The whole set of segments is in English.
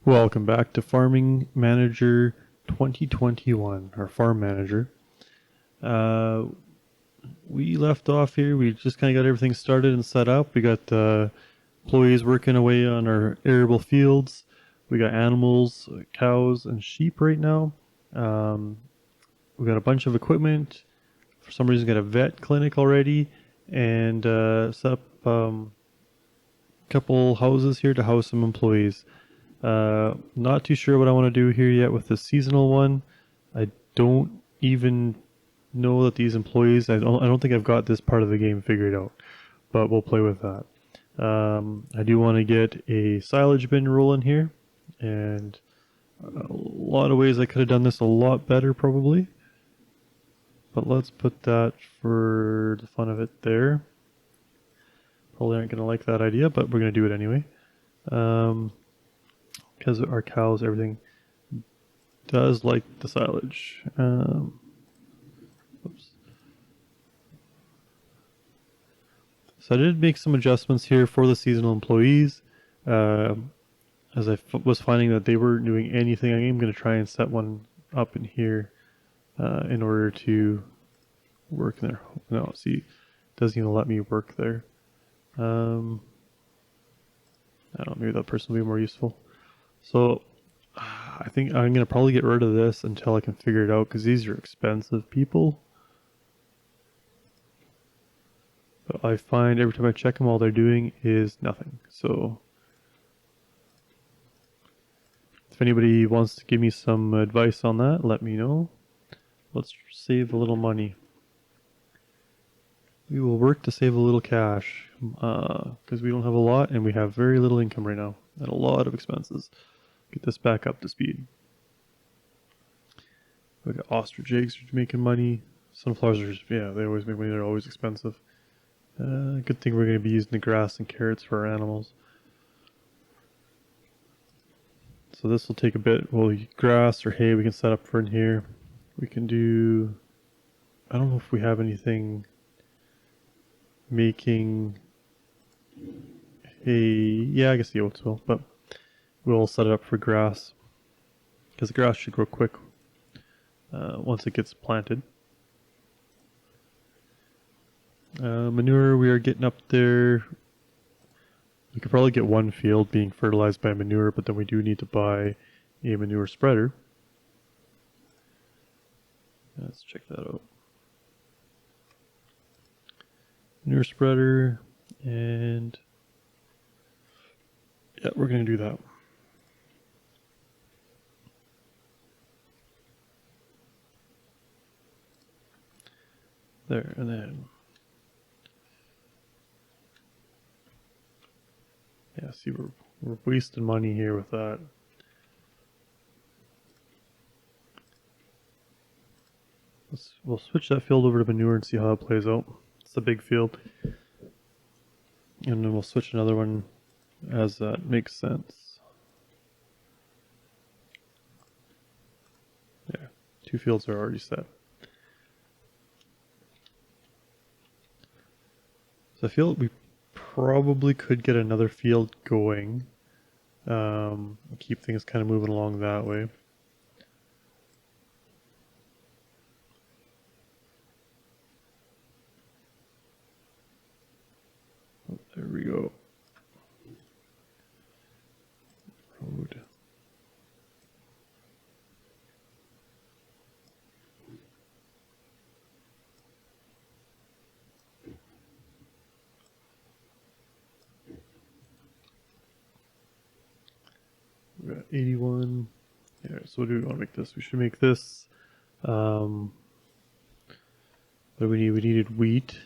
Welcome back to Farming Manager 2021, our Farm Manager. Uh, we left off here. We just kind of got everything started and set up. We got employees working away on our arable fields. We got animals, cows, and sheep right now. We got a bunch of equipment. For some reason, got a vet clinic already, and set up a couple houses here to house some employees. Not too sure what I want to do here yet with the seasonal one. I don't even know that these employees. I don't think I've got this part of the game figured out, but we'll play with that. I do want to get a silage bin rolling here, and a lot of ways I could have done this a lot better probably. But let's put that for the fun of it there. Probably aren't going to like that idea, but we're going to do it anyway. Because our cows, everything does like the silage. Oops. So I did make some adjustments here for the seasonal employees. As I was finding that they weren't doing anything, I am going to try and set one up in here in order to work there. No, see, it doesn't even let me work there. I don't know, maybe that person will be more useful. So I think I'm going to probably get rid of this until I can figure it out, because these are expensive people. But I find every time I check them, all they're doing is nothing. So if anybody wants to give me some advice on that, let me know. Let's save a little money. We will work to save a little cash, because we don't have a lot and we have very little income right now and a lot of expenses. Get this back up to speed. We got ostrich eggs making money. Sunflowers are just, yeah, they always make money. They're always expensive. Good thing we're going to be using the grass and carrots for our animals. So this will take a bit. Well, grass or hay we can set up for in here. We can do, I don't know if we have anything making hay. Yeah, I guess the oats will, but we'll set it up for grass, because the grass should grow quick once it gets planted. Manure, we are getting up there. We could probably get one field being fertilized by manure, but then we do need to buy a manure spreader. Let's check that out. Manure spreader, and yeah, we're going to do that. There, and then yeah, see, we're wasting money here with that. We'll switch that field over to manure and see how it plays out. It's a big field, and then we'll switch another one as that makes sense. Yeah, 2 fields are already set. So I feel we probably could get another field going. Keep things kind of moving along that way. Oh, there we go. Road. We got 81. Yeah, so what do we want to make this? We should make this. What do we need? We needed wheat.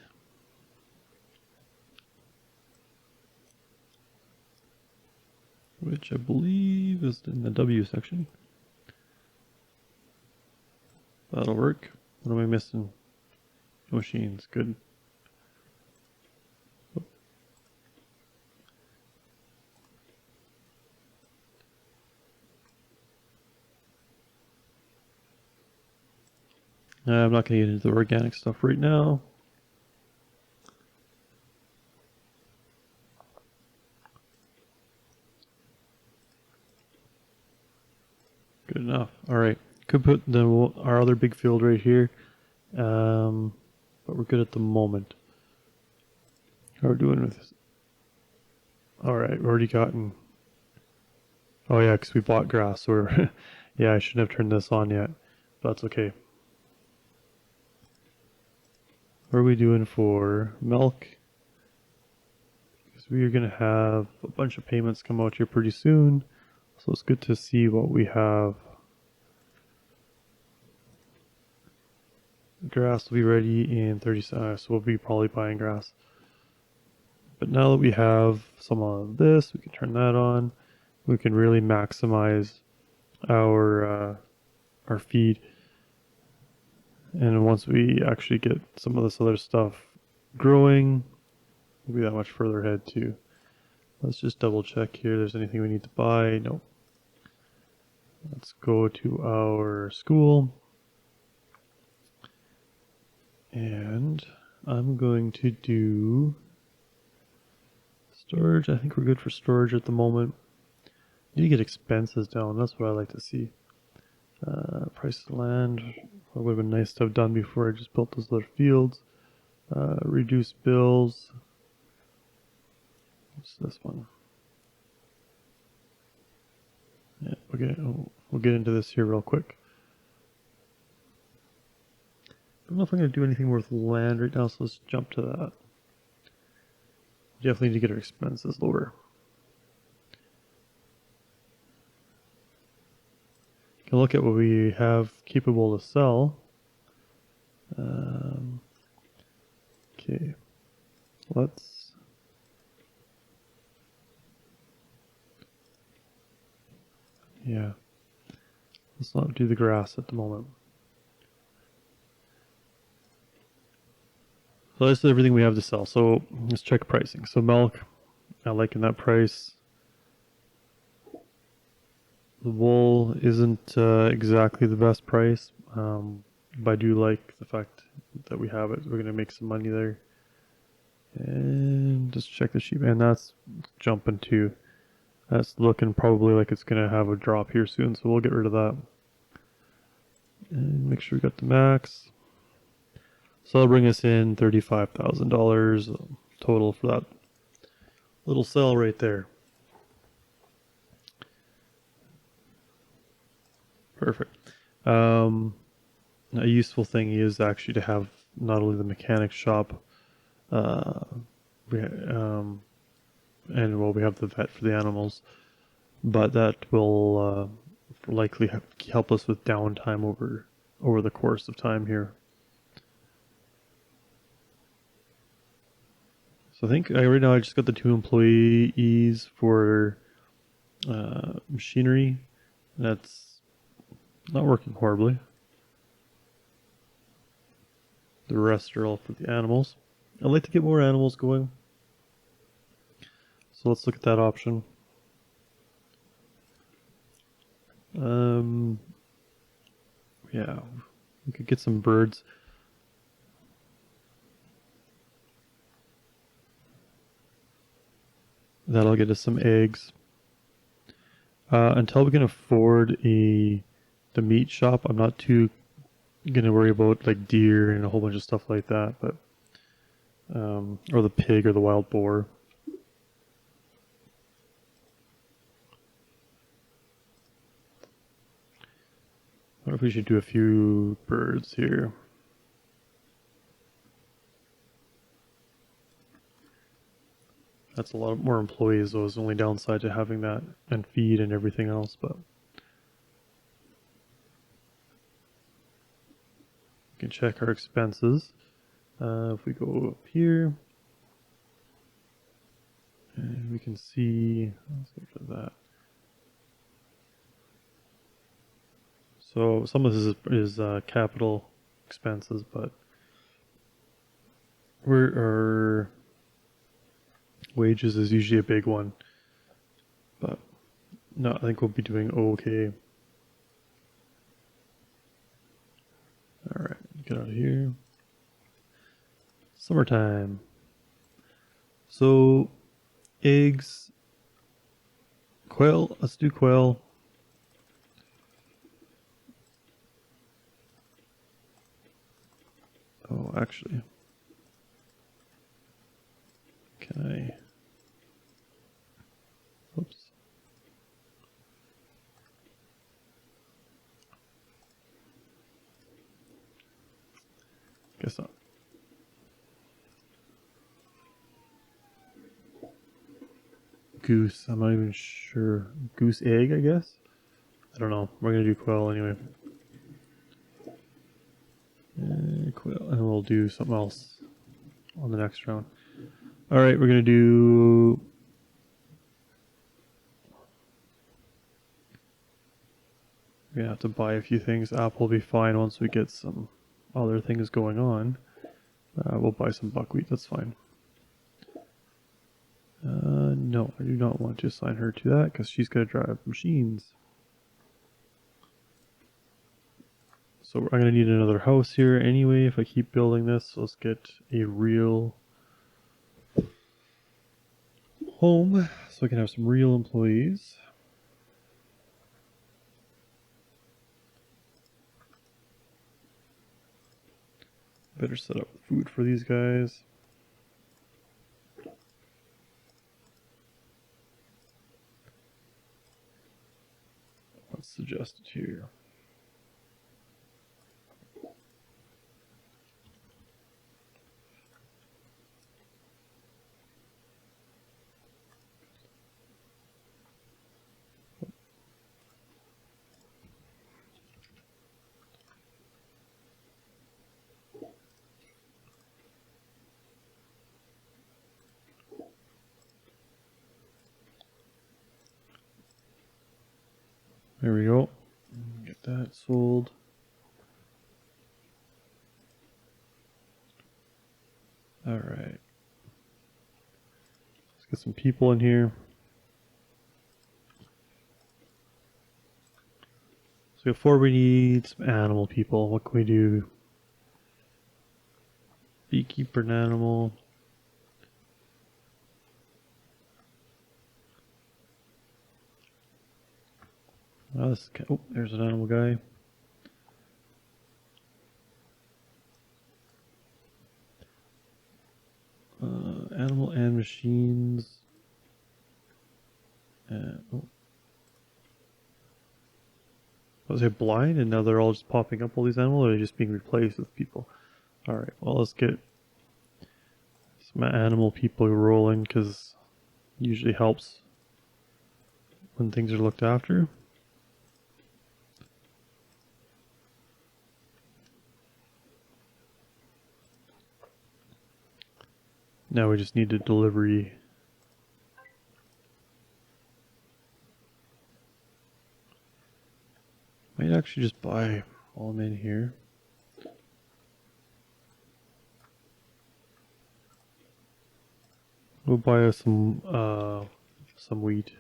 Which I believe is in the W section. That'll work. What am I missing? Machines, good. I'm not going to get into the organic stuff right now. Good enough. All right. Could put our other big field right here, but we're good at the moment. How are we doing with this? All right, we've already gotten. Oh yeah, because we bought grass. So we're yeah, I shouldn't have turned this on yet, but that's okay. What are we doing for milk? Because we are gonna have a bunch of payments come out here pretty soon, so it's good to see what we have. Grass will be ready in 30 seconds, so we'll be probably buying grass. But now that we have some of this, we can turn that on. We can really maximize our feed. And once we actually get some of this other stuff growing, we'll be that much further ahead too. Let's just double check here. There's anything we need to buy? No. Let's go to our school. And I'm going to do storage. I think we're good for storage at the moment. Need to get expenses down. That's what I like to see. Price of land. What would have been nice to have done before I just built those other fields. Reduce bills. What's this one? Yeah, okay. We'll get into this here real quick. I don't know if I'm going to do anything worth land right now, so let's jump to that. Definitely need to get our expenses lower. Can look at what we have capable to sell. Okay, let's let's not do the grass at the moment. So this is everything we have to sell. So let's check pricing. So milk, I like in that price. The wool isn't exactly the best price, but I do like the fact that we have it. We're gonna make some money there. And just check the sheep, and that's jumping too. That's looking probably like it's gonna have a drop here soon, so we'll get rid of that. And make sure we got the max. So that'll bring us in $35,000 total for that little cell right there. Perfect. A useful thing is actually to have not only the mechanic shop, and we have the vet for the animals, but that will likely help us with downtime over the course of time here. So I think right now I just got the 2 employees for machinery. That's not working horribly. The rest are all for the animals. I'd like to get more animals going. So let's look at that option. Yeah, we could get some birds. That'll get us some eggs. Until we can afford the meat shop, I'm not too gonna worry about like deer and a whole bunch of stuff like that, but or the pig or the wild boar. I wonder if we should do a few birds here. That's a lot more employees, though, is the only downside to having that and feed and everything else, but we can check our expenses. If we go up here, and we can see, let's go for that. So some of this is capital expenses, but our wages is usually a big one. But no, I think we'll be doing okay. All right, get out of here. Summertime. So eggs, quail. Let's do quail. Oh, actually, can I? Oops. Guess not. Goose. I'm not even sure. Goose egg, I guess. I don't know. We're gonna do quail anyway. Quail, and we'll do something else on the next round. All right, we're gonna do. We're gonna have to buy a few things. Apple will be fine once we get some other things going on. We'll buy some buckwheat. That's fine. No, I do not want to assign her to that because she's gonna drive machines. So I'm gonna need another house here anyway if I keep building this. So let's get a real home so I can have some real employees. Better set up food for these guys. What's suggested here? There we go. Get that sold. All right. Let's get some people in here. So before we need some animal people, what can we do? Beekeeper and animal. Oh, there's an animal guy. Animal and machines. Was it blind and now they're all just popping up, all these animals, or are they just being replaced with people? Alright, well, let's get some animal people rolling because it usually helps when things are looked after. Now we just need a delivery. Might actually just buy all them in here. We'll buy us some wheat.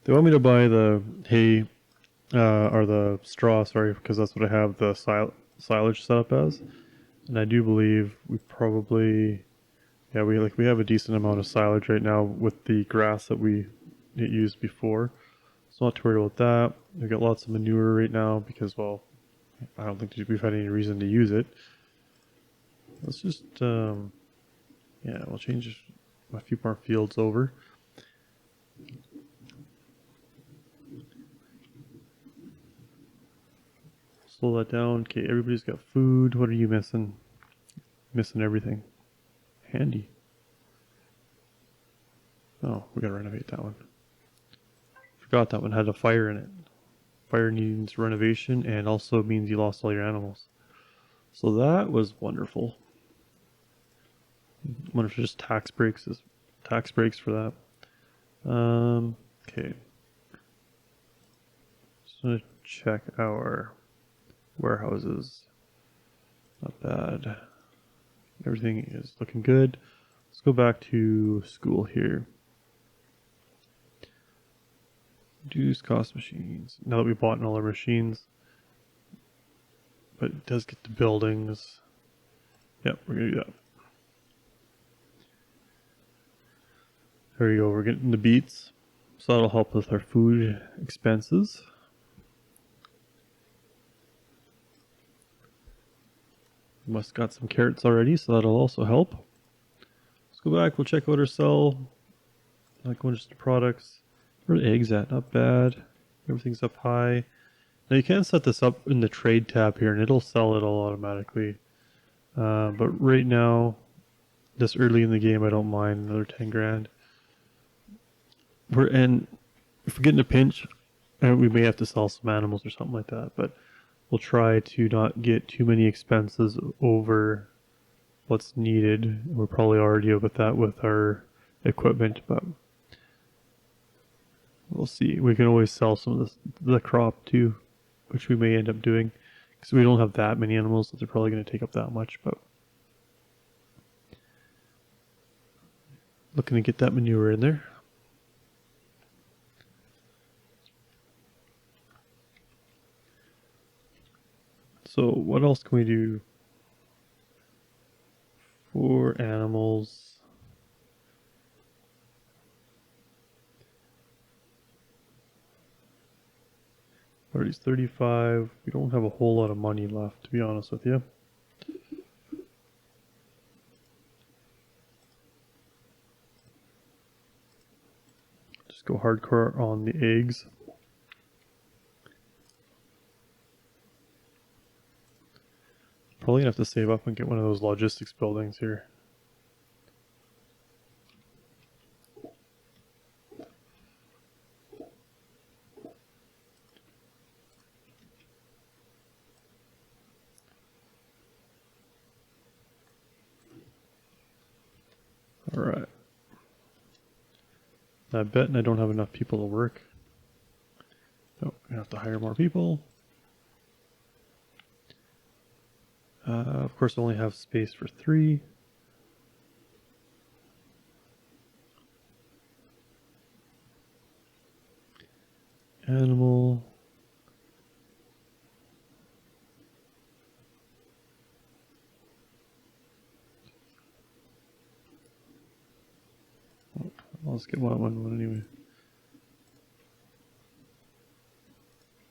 They want me to buy the hay, or the straw, sorry, because that's what I have the silage set up as. And I do believe we probably, yeah, we have a decent amount of silage right now with the grass that we used before. So not too worried about that. We've got lots of manure right now because, well, I don't think we've had any reason to use it. Let's just, yeah, we'll change a few more fields over. Slow that down. Okay, everybody's got food. What are you missing? Missing everything. Handy. Oh, we gotta renovate that one. Forgot that one had a fire in it. Fire needs renovation and also means you lost all your animals. So that was wonderful. I wonder if there's tax breaks for that. Okay. Just gonna check our warehouses. Not bad. Everything is looking good. Let's go back to school here. Reduce cost machines. Now that we bought in all our machines. But it does get the buildings. Yep, we're gonna do that. There you go, we're getting the beets. So that'll help with our food expenses. We must got some carrots already, so that'll also help. Let's go back, we'll check out our cell. Like going just to products. Where are the eggs at? Not bad. Everything's up high. Now you can set this up in the trade tab here and it'll sell it all automatically. But right now, this early in the game, I don't mind another 10 grand. If we get in a pinch, we may have to sell some animals or something like that, but we'll try to not get too many expenses over what's needed. We're probably already with that with our equipment, but we'll see. We can always sell some of the crop too, which we may end up doing because we don't have that many animals that they're probably going to take up that much, but looking to get that manure in there. So what else can we do for animals? Party's 35. We don't have a whole lot of money left, to be honest with you. Just go hardcore on the eggs. Probably gonna have to save up and get one of those logistics buildings here. Alright. I bet I don't have enough people to work. Oh, I'm gonna have to hire more people. Of course, I only have space for 3. Animal. Oh, let's get one anyway.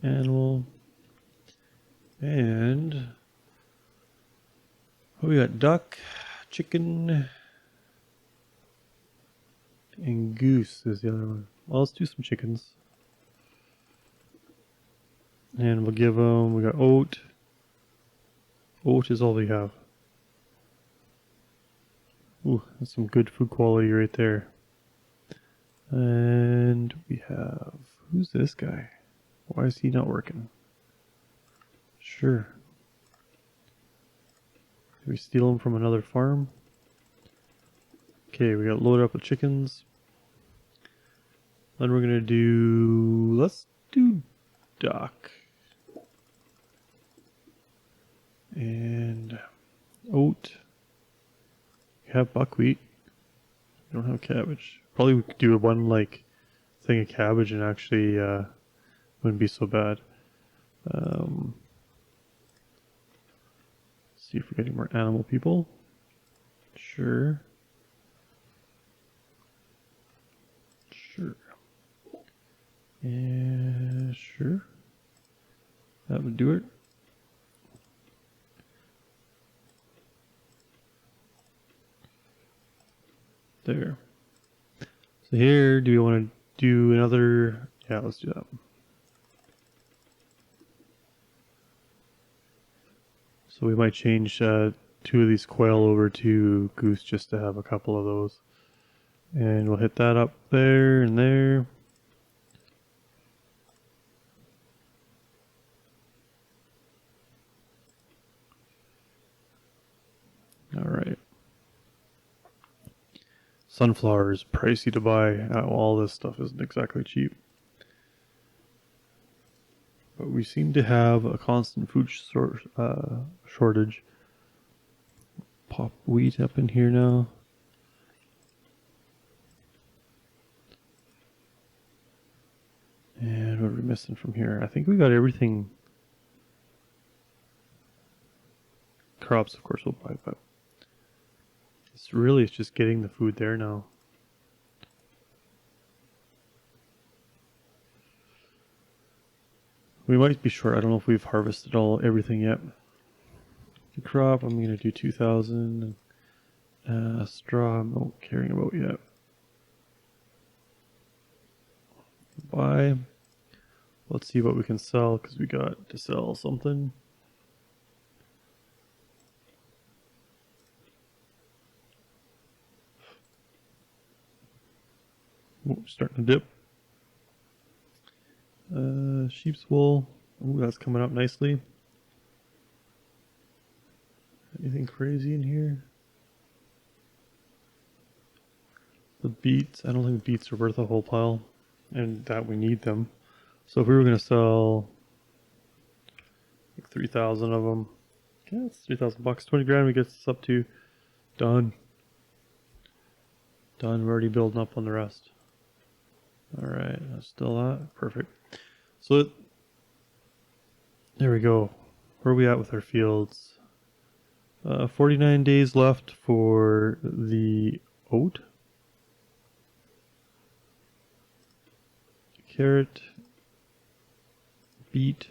Animal. And we got duck, chicken, and goose is the other one. Well, let's do some chickens. And we'll give them, we got oat. Oat is all we have. Ooh, that's some good food quality right there. And we have, who's this guy? Why is he not working? Sure. Did we steal him from another farm? Okay, we got loaded up with chickens. Then we're gonna do, let's do duck. And oat. We have buckwheat. We don't have cabbage. Probably we could do one like thing of cabbage and actually wouldn't be so bad. See if we get any more animal people. Sure. Sure. And sure. That would do it. There. So here, do we want to do another? Yeah, let's do that. So we might change 2 of these quail over to goose just to have a couple of those. And we'll hit that up there and there. All right. Sunflower is pricey to buy. All this stuff isn't exactly cheap. But we seem to have a constant food shortage. Pop wheat up in here now. And what are we missing from here? I think we got everything. Crops, of course, we'll buy, but it's just getting the food there now. We might be short. I don't know if we've harvested everything yet. The crop, I'm going to do 2,000. Straw, I'm not caring about yet. Buy. Let's see what we can sell, because we got to sell something. Ooh, starting to dip. Sheep's wool. Ooh, that's coming up nicely. Anything crazy in here? The beets. I don't think beets are worth a whole pile, and that we need them. So if we were going to sell like 3,000 of them, yeah, it's 3,000 bucks. 20 grand we get this up to. Done. Done. We're already building up on the rest. All right, that's still that. Perfect. So there we go. Where are we at with our fields? 49 days left for the oat, carrot, beet,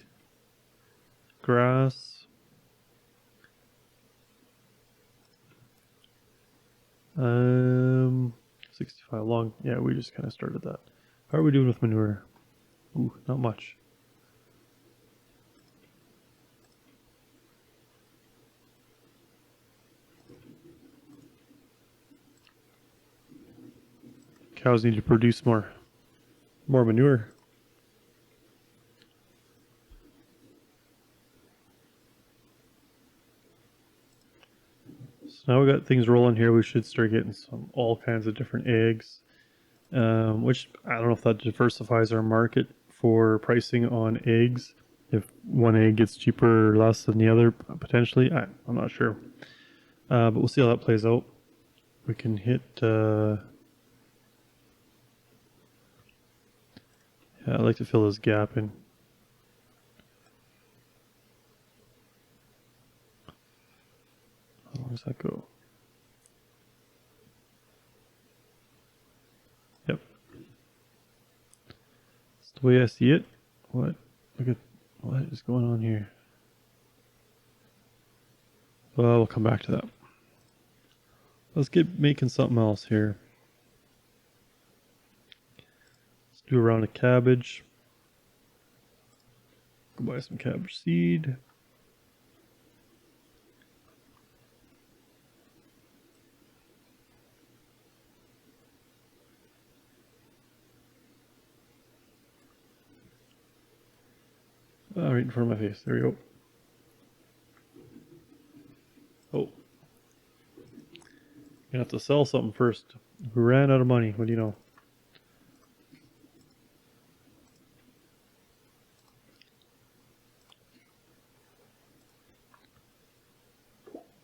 grass, 65 long. Yeah, we just kind of started that. How are we doing with manure? Ooh, not much. Cows need to produce more manure. So now we got things rolling here. We should start getting all kinds of different eggs, which I don't know if that diversifies our market for pricing on eggs. If one egg gets cheaper or less than the other, potentially, I'm not sure. But we'll see how that plays out. We can hit. Yeah, I'd like to fill this gap in. How long does that go? Yep. That's the way I see it. What? Look at what is going on here. Well, we'll come back to that. Let's get making something else here. Let's do a round of cabbage. Go buy some cabbage seed. Right in front of my face. There we go. Oh. Gonna have to sell something first. We ran out of money. What do you know?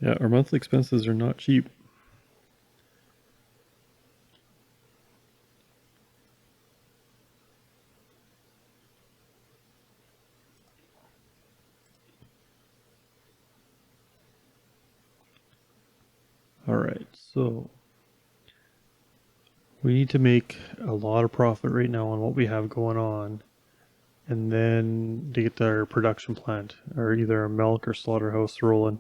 Yeah, our monthly expenses are not cheap. Alright, so we need to make a lot of profit right now on what we have going on, and then to get our production plant, or either a milk or slaughterhouse rolling.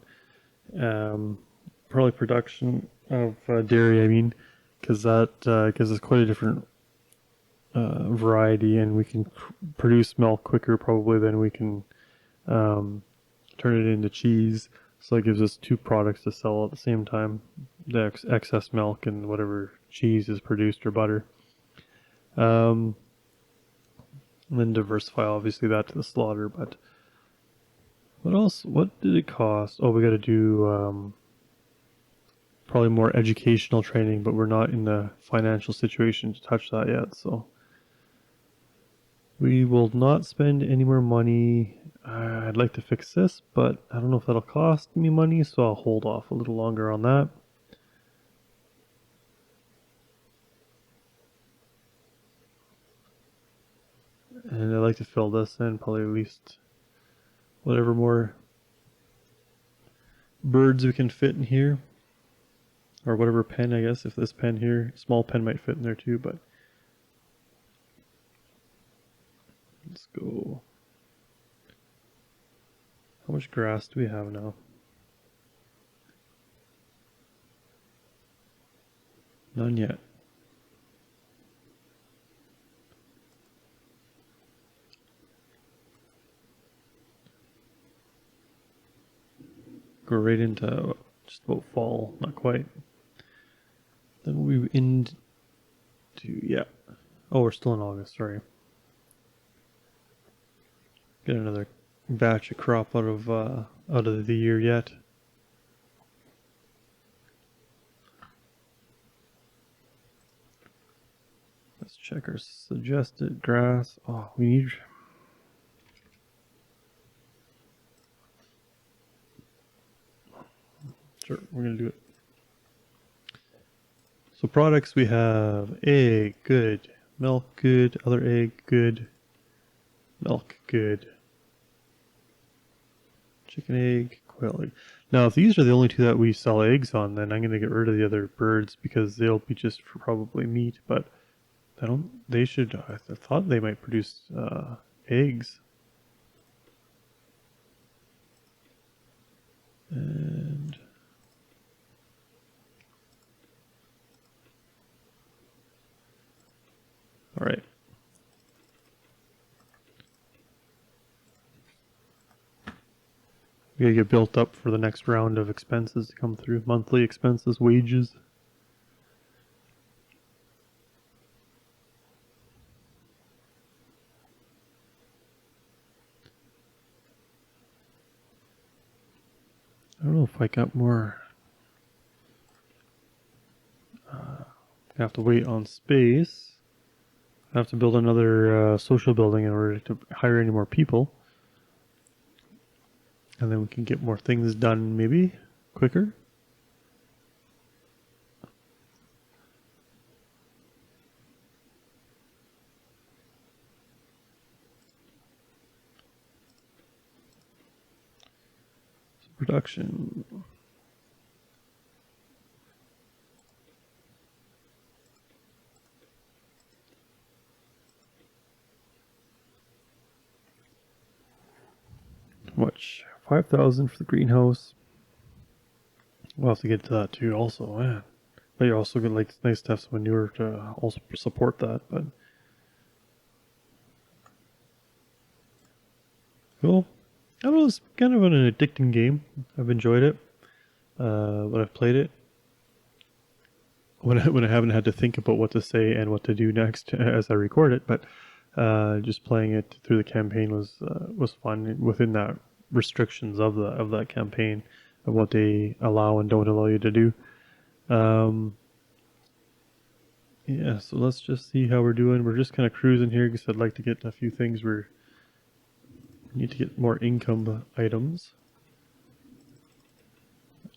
Probably production of dairy, I mean, because that gives us quite a different variety, and we can produce milk quicker probably than we can turn it into cheese. So that gives us two products to sell at the same time: the excess milk and whatever cheese is produced or butter. And then diversify obviously that to the slaughter. But what else? What did it cost? Oh, we got to do probably more educational training, but we're not in the financial situation to touch that yet. So we will not spend any more money. I'd like to fix this, but I don't know if that'll cost me money, so I'll hold off a little longer on that. And I'd like to fill this in, probably at least whatever more birds we can fit in here. Or whatever pen, I guess. If this pen here, small pen might fit in there too, but let's go. How much grass do we have now? None yet. Go right into just about fall, not quite. Then we into, yeah. Oh, we're still in August, sorry. Get another batch of crop out of the year yet. Let's check our suggested grass. Oh, we need. Sure, we're gonna do it. So products we have egg, good. Milk, good. Other egg, good. Milk, good. Chicken egg, quail egg. Now, if these are the only two that we sell eggs on, then I'm gonna get rid of the other birds because they'll be just for probably meat. But I don't. They should. I thought they might produce eggs. And all right. We gotta get built up for the next round of expenses to come through. Monthly expenses, wages. I don't know if I got more. I have to wait on space. I have to build another social building in order to hire any more people. And then we can get more things done maybe quicker. Production. How much? 5,000 for the greenhouse. We'll have to get to that too also, man. But you're also gonna like it's nice to have some manure to also support that, but cool. I don't know, it's kind of an addicting game. I've enjoyed it. When I've played it. When I haven't had to think about what to say and what to do next as I record it, but just playing it through the campaign was fun within that restrictions of that campaign of what they allow and don't allow you to do. Yeah, so let's just see how we're doing. We're just kind of cruising here because I'd like to get a few things. We need to get more income items.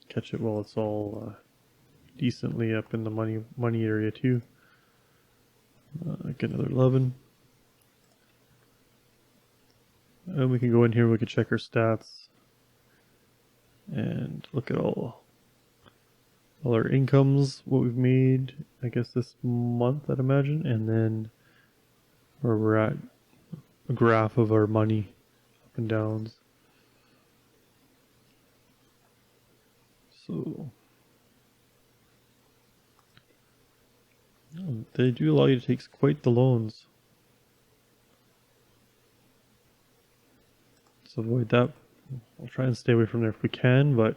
Catch it while it's all decently up in the money area too. Get another 11. And we can go in here, we can check our stats and look at all our incomes, what we've made, I guess this month I'd imagine, and then where we're at, a graph of our money up and downs. So they do allow you to take quite the loans. Let's avoid that. I'll try and stay away from there if we can, but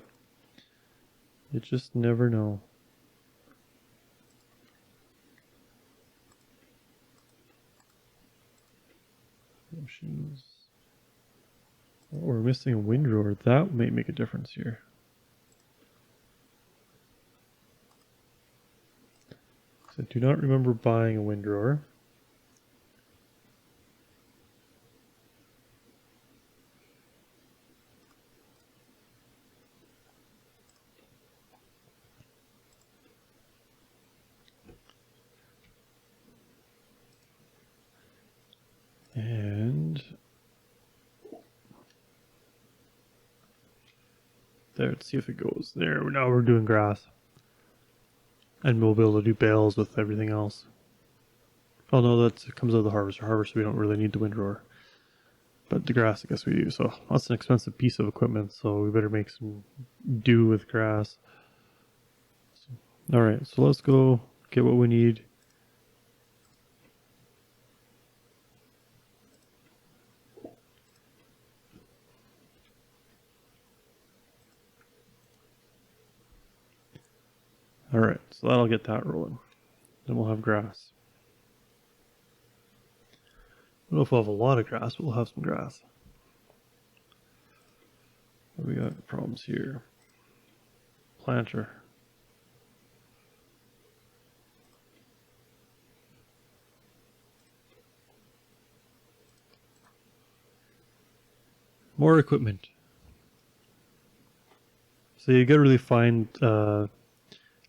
you just never know. Options. Oh, we're missing a windrower. That may make a difference here. I do not remember buying a windrower. And there, let's see if it goes. There, now we're doing grass. And we'll be able to do bales with everything else. Oh no, that comes out of the harvester. Harvester, we don't really need the windrower. But the grass, I guess we do. So that's an expensive piece of equipment, so we better make some do with grass. All right, so let's go get what we need. All right, so that'll get that rolling. Then we'll have grass. I don't know if we'll have a lot of grass, but we'll have some grass. What do we got problems here? Planter. More equipment. So you gotta really find,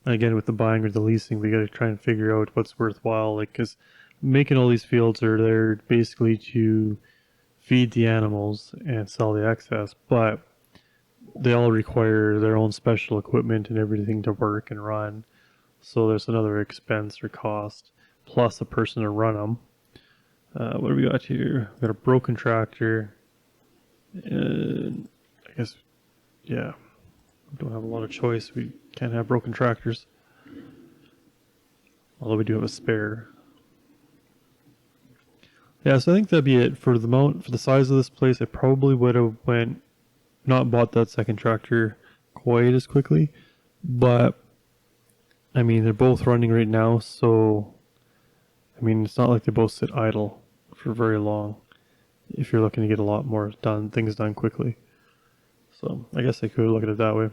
again, with the buying or the leasing, we gotta try and figure out what's worthwhile. Like, because making all these fields are there basically to feed the animals and sell the excess, but they all require their own special equipment and everything to work and run. So there's another expense or cost, plus a person to run them. What do we got here? We got a broken tractor. I guess, yeah, we don't have a lot of choice. We can't have broken tractors. Although we do have a spare. Yeah, so I think that'd be it for the amount, for the size of this place. I probably would have not bought that second tractor quite as quickly, but I mean they're both running right now, so I mean it's not like they both sit idle for very long. If you're looking to get a lot more things done quickly, so I guess I could look at it that way.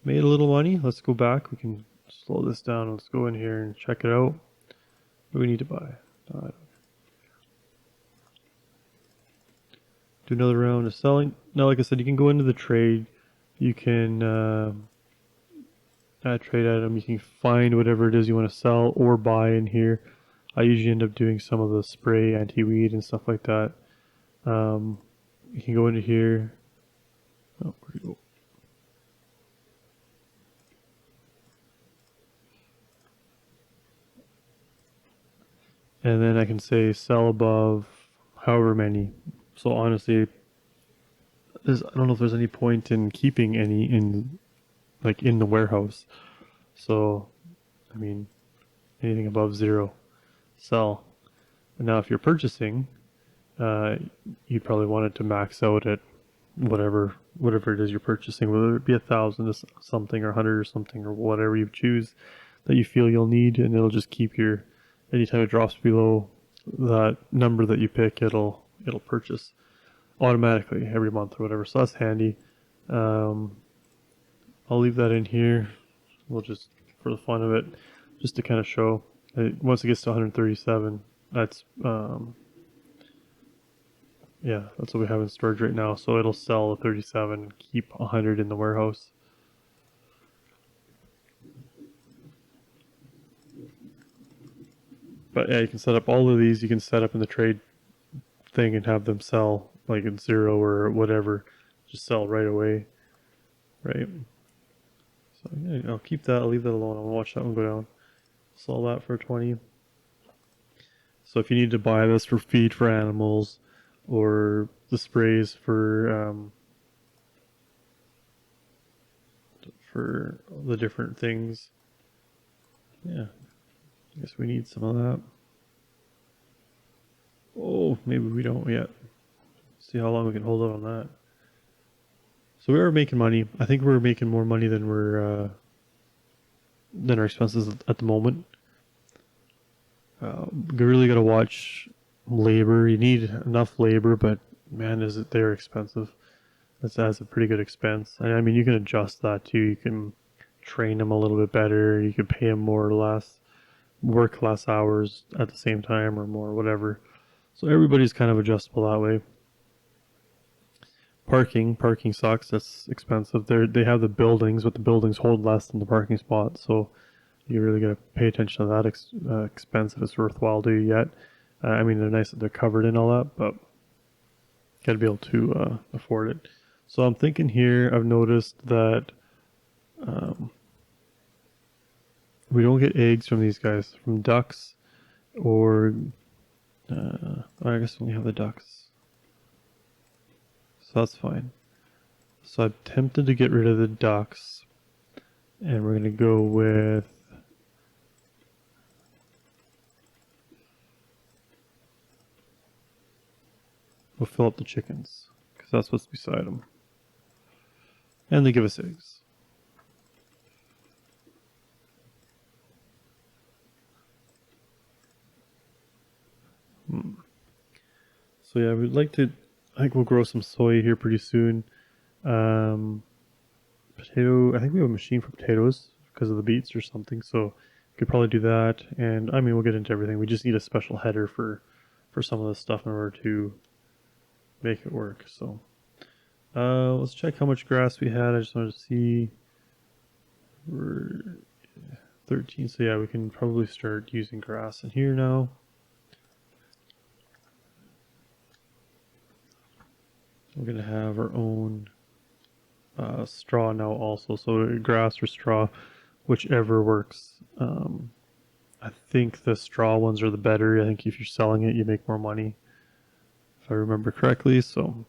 Made a little money. Let's go back. We can slow this down. Let's go in here and check it out. What do we need to buy? Do another round of selling. Now, like I said, you can go into the trade. You can add trade item. You can find whatever it is you want to sell or buy in here. I usually end up doing some of the spray, anti-weed, and stuff like that. You can go into here. Oh, where do you go? And then I can say sell above however many. So honestly, I don't know if there's any point in keeping any in the warehouse. So, I mean, anything above 0, sell. And now if you're purchasing, you probably want it to max out at whatever it is you're purchasing, whether it be 1,000 or something, or 100 or something, or whatever you choose that you feel you'll need, and it'll just keep anytime it drops below that number that you pick, it'll purchase automatically every month or whatever. So that's handy. I'll leave that in here. We'll just, for the fun of it, just to kind of show. Once it gets to 137, that's yeah, that's what we have in storage right now. So it'll sell 37, keep 100 in the warehouse. But yeah, you can set up all of these. You can set up in the trade thing and have them sell like in 0 or whatever. Just sell right away, right? So yeah, I'll keep that. I'll leave that alone. I'll watch that one go down. Sell that for 20. So if you need to buy this for feed for animals, or the sprays for the different things, yeah, I guess we need some of that. Oh, maybe we don't yet. See how long we can hold out on that. So we are making money. I think we're making more money than than our expenses at the moment. You really got to watch labor. You need enough labor, but man, they're expensive. That's a pretty good expense. I mean, you can adjust that too. You can train them a little bit better. You can pay them more or less, work less hours at the same time or more, whatever. So everybody's kind of adjustable that way. Parking sucks. That's expensive. They have the buildings, but the buildings hold less than the parking spot. So you really got to pay attention to that expense if it's worthwhile to you yet. I mean, they're nice that they're covered in all that, but got to be able to afford it. So I'm thinking here, I've noticed that we don't get eggs from these guys, from ducks or I guess we only have the ducks, so that's fine. So I'm tempted to get rid of the ducks, and we're gonna go with we'll fill up the chickens because that's what's beside them, and they give us eggs. So yeah, we'd like to. I think we'll grow some soy here pretty soon. Potato. I think we have a machine for potatoes because of the beets or something. So we could probably do that. And I mean, we'll get into everything. We just need a special header for some of this stuff in order to make it work. So let's check how much grass we had. I just wanted to see. We're 13. So yeah, we can probably start using grass in here now. We're gonna have our own straw now also, so grass or straw, whichever works. I think the straw ones are the better. I think if you're selling it, you make more money, if I remember correctly. So, all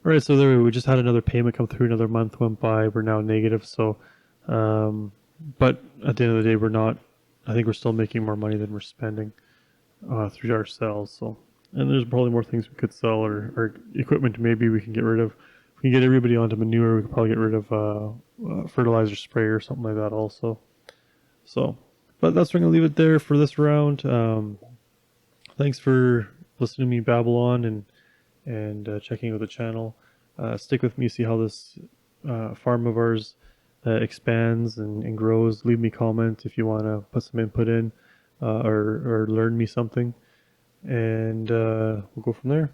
right, so there we just had another payment come through. Another month went by. We're now negative. So, but at the end of the day, we're not. I think we're still making more money than we're spending through our sales. So, and there's probably more things we could sell or equipment maybe we can get rid of. If we can get everybody onto manure, we could probably get rid of fertilizer sprayer or something like that also. So, but that's where I'm going to leave it there for this round. Thanks for listening to me babble on and checking out the channel. Stick with me, see how this farm of ours expands and grows. Leave me comments if you want to put some input in or learn me something. And we'll go from there.